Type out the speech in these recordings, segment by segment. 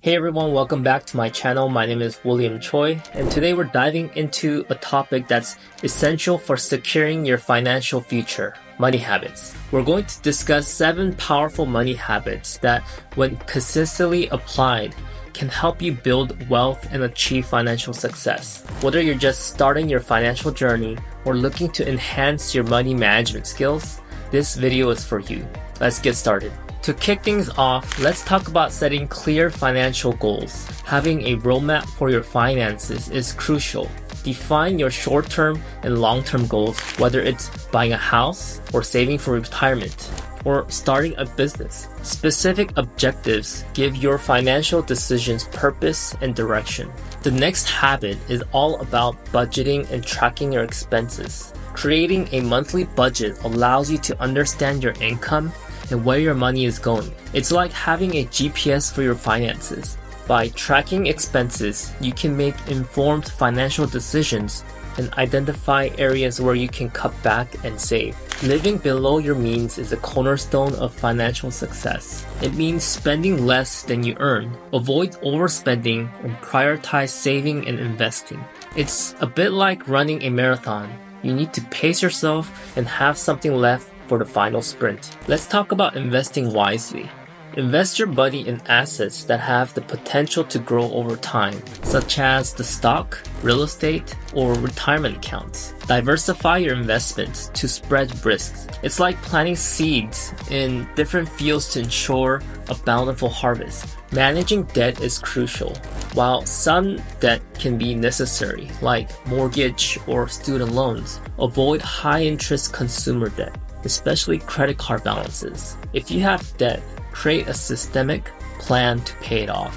Hey everyone, welcome back to my channel. My name is William Choi, and today we're diving into a topic that's essential for securing your financial future: money habits. We're going to discuss 7 powerful money habits that, when consistently applied, can help you build wealth and achieve financial success. Whether you're just starting your financial journey or looking to enhance your money management skills, this video is for you. Let's get started. To kick things off, let's talk about setting clear financial goals. Having a roadmap for your finances is crucial. Define your short-term and long-term goals, whether it's buying a house or saving for retirement or starting a business. Specific objectives give your financial decisions purpose and direction. The next habit is all about budgeting and tracking your expenses. Creating a monthly budget allows you to understand your income and where your money is going. It's like having a GPS for your finances. By tracking expenses, you can make informed financial decisions and identify areas where you can cut back and save. Living below your means is a cornerstone of financial success. It means spending less than you earn. Avoid overspending and prioritize saving and investing. It's a bit like running a marathon. You need to pace yourself and have something left for the final sprint. Let's talk about investing wisely. Invest your money in assets that have the potential to grow over time, such as the stock, real estate, or retirement accounts. Diversify your investments to spread risks. It's like planting seeds in different fields to ensure a bountiful harvest. Managing debt is crucial. While some debt can be necessary, like mortgage or student loans, avoid high-interest consumer debt, especially credit card balances. If you have debt, create a systemic plan to pay it off.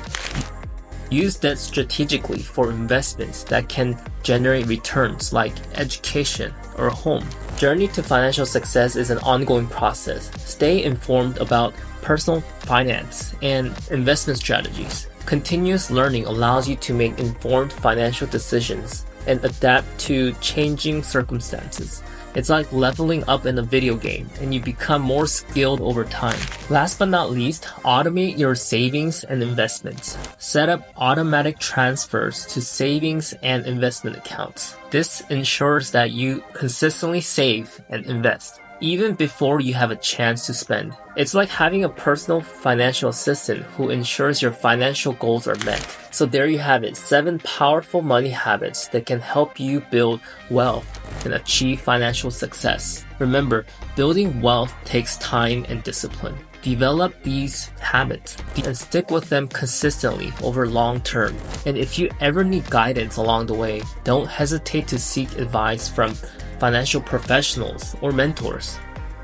Use debt strategically for investments that can generate returns like education or a home. Journey to financial success is an ongoing process. Stay informed about personal finance and investment strategies. Continuous learning allows you to make informed financial decisions and adapt to changing circumstances. It's like leveling up in a video game, and you become more skilled over time. Last but not least, automate your savings and investments. Set up automatic transfers to savings and investment accounts. This ensures that you consistently save and invest, even before you have a chance to spend. It's like having a personal financial assistant who ensures your financial goals are met. So there you have it, 7 powerful money habits that can help you build wealth and achieve financial success. Remember, building wealth takes time and discipline. Develop these habits and stick with them consistently over long term. And if you ever need guidance along the way, don't hesitate to seek advice from financial professionals or mentors.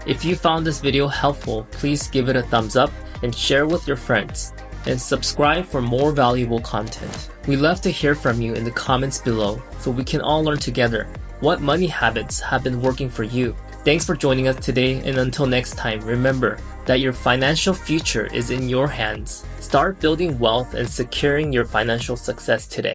If you found this video helpful, please give it a thumbs up and share with your friends. And subscribe for more valuable content. We love to hear from you in the comments below so we can all learn together. What money habits have been working for you? Thanks for joining us today, and until next time, remember that your financial future is in your hands. Start building wealth and securing your financial success today.